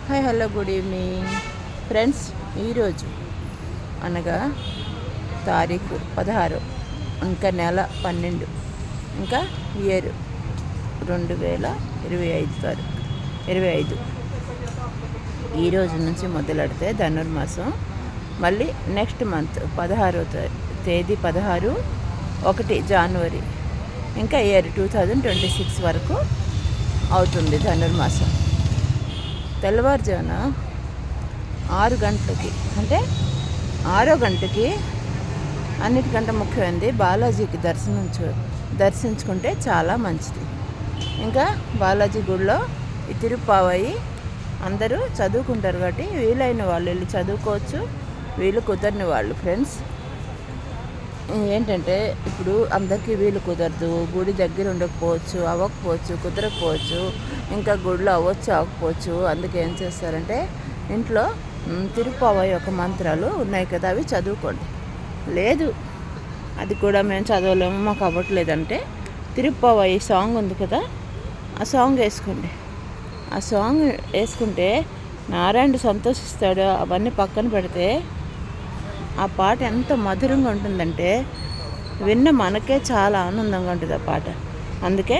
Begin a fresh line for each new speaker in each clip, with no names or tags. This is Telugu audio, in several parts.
Hi hello good evening friends. ఈరోజు అనగా తారీఖు 16, ఇంకా నెల 12, ఇంకా ఇయర్ 2025 ఈరోజు నుంచి మొదలెడితే ధనుర్మాసం మళ్ళీ నెక్స్ట్ మంత్ 16వ తేదీ 1 జనవరి ఇంకా ఇయర్ 2026 వరకు అవుతుంది ధనుర్మాసం. తెల్లవారుజామున 6 గంటలకి అంటే 6వ గంటకి అన్నిటికంటే ముఖ్యమైనది బాలాజీకి దర్శించుకుంటే చాలా మంచిది. ఇంకా బాలాజీ గుడిలో ఈ తిరుప్పావయి అందరూ చదువుకుంటారు కాబట్టి వీలైన వాళ్ళు వెళ్ళి చదువుకోవచ్చు, వీలు కుదరని వాళ్ళు ఫ్రెండ్స్ ఏంటంటే ఇప్పుడు అందరికీ వీలు కుదరదు, గుడి దగ్గర ఉండకపోవచ్చు, అవ్వకపోవచ్చు, కుదరకపోవచ్చు, ఇంకా గుడిలో అవ్వచ్చు అవ్వకపోవచ్చు. అందుకే ఏం చేస్తారంటే ఇంట్లో తిరుప్పావయి యొక్క మంత్రాలు ఉన్నాయి కదా, అవి చదువుకోండి. లేదు అది కూడా మేము చదవలేము, మాకు అవ్వట్లేదంటే తిరుప్పావయి సాంగ్ ఉంది కదా, ఆ సాంగ్ వేసుకోండి. ఆ సాంగ్ వేసుకుంటే నారాయణుడు సంతోషిస్తాడు. అవన్నీ పక్కన పెడితే ఆ పాట ఎంత మధురంగా ఉంటుందంటే విన్న మనకే చాలా ఆనందంగా ఉంటుంది ఆ పాట. అందుకే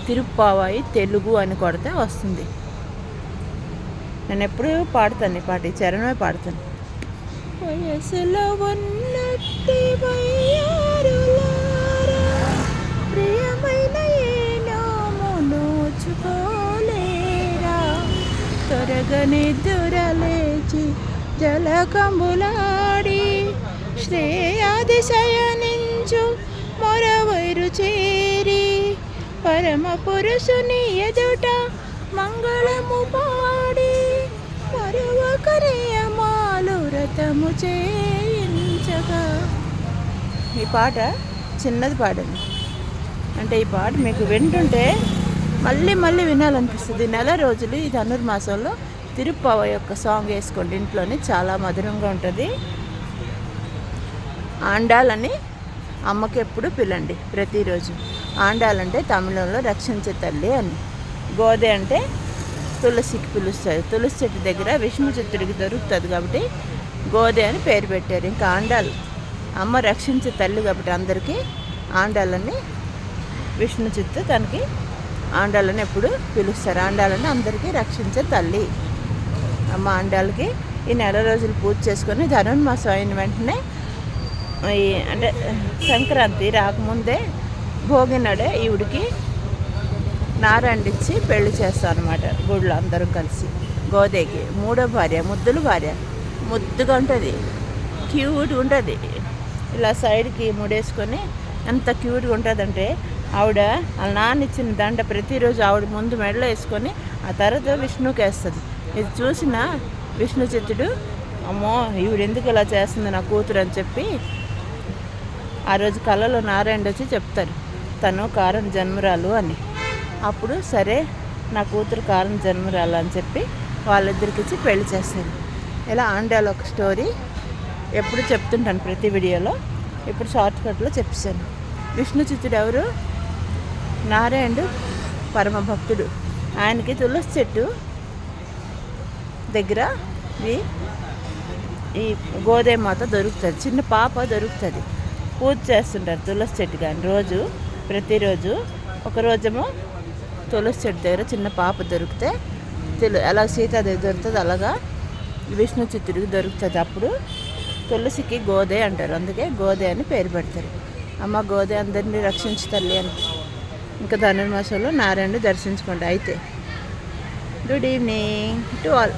తిరుప్పావయి తెలుగు అని కొడితే వస్తుంది. నేను ఎప్పుడు పాడతాను ఈ పాట, ఈ చరణమే పాడతాను. వయసులో ఉన్నట్టి వయ్యారులారా, ప్రియమైన ఏనామో నోచుకోలేరా, త్వరగా నిద్రలేచి జలకంబులాడి శ్రేయాదిశయనించు మొరవైరు చేరి పరమ పురుషుని ఎదుట మంగళము పాడి మరొక నియమాలు వ్రతము చేయించగా. ఈ పాట చిన్నది పాడండి, అంటే ఈ పాట మీకు వింటుంటే మళ్ళీ మళ్ళీ వినాలనిపిస్తుంది. నెల రోజులు ఈ ధనుర్మాసంలో తిరుప్పావయి యొక్క సాంగ్ వేసుకోండి ఇంట్లోనే, చాలా మధురంగా ఉంటుంది. ఆండాలని అమ్మకి ఎప్పుడు పిలండి ప్రతిరోజు. ఆండాలంటే తమిళంలో రక్షించే తల్లి అని, గోదే అంటే తులసికి పిలుస్తారు. తులసి చెట్టు దగ్గర విష్ణు చిత్తుడికి దొరుకుతుంది కాబట్టి గోదే అని పేరు పెట్టారు. ఇంకా ఆండాలు అమ్మ రక్షించే తల్లి కాబట్టి అందరికీ ఆండాలని, విష్ణు చిత్తు తనకి ఆండాలని ఎప్పుడు పిలుస్తారు. ఆండాలని అందరికీ రక్షించే తల్లి అమ్మ. ఆండాలకి ఈ నెల రోజులు పూజ చేసుకొని ధనుర్మాసం అయిన వెంటనే అంటే సంక్రాంతి రాకముందే భోగి నాడే ఈవిడికి నారాయణిచ్చి పెళ్లి చేస్తాం అనమాట గుడిలో అందరం కలిసి. గోదేకి 3వ భార్య, ముద్దుల భార్య, ముద్దుగా ఉంటుంది, క్యూట్గా ఉంటుంది. ఇలా సైడ్కి ముడేసుకొని ఎంత క్యూట్గా ఉంటుందంటే ఆవిడ వాళ్ళ నాన్న ఇచ్చిన దండ ప్రతిరోజు ఆవిడ ముందు మెడలో వేసుకొని ఆ తర్వాత విష్ణుకి వేస్తుంది. ఇది చూసిన విష్ణు చిత్తుడు అమ్మో ఈవిడ ఎందుకు ఇలా చేస్తుంది నా కూతురు అని చెప్పి ఆ రోజు కళలో నారాయణుడు వచ్చి చెప్తారు తను కారణ జన్మరాలు అని. అప్పుడు సరే నా కూతురు కారణ జన్మరాలు అని చెప్పి వాళ్ళిద్దరికి ఇచ్చి పెళ్లి చేస్తారు. ఇలా ఆండాల ఒక స్టోరీ ఎప్పుడు చెప్తుంటాను ప్రతి వీడియోలో, ఇప్పుడు షార్ట్ కట్లో చెప్పాను. విష్ణు చిత్తుడు ఎవరు? నారాయణుడు పరమ భక్తుడు. ఆయనకి తులసి చెట్టు దగ్గర ఈ గోదేమాత దొరుకుతుంది, చిన్న పాప దొరుకుతుంది. పూజ చేస్తుంటారు తులసి చెట్టు కానీ రోజు, ప్రతిరోజు. ఒకరోజేమో తులసి చెట్టు దగ్గర చిన్న పాప దొరికితే ఎలా సీతాదేవి దొరుకుతుంది అలాగా విష్ణు చిత్తుడికి దొరుకుతుంది. అప్పుడు తులసికి గోదే అంటారు, అందుకే గోదే అని పేరు పెడతారు. అమ్మ గోదే అందరినీ రక్షించు తల్లి అని. ఇంకా ధనుర్మాసంలో నారాయణుడు దర్శించుకోండి. అయితే గుడ్ ఈవినింగ్ టు ఆల్.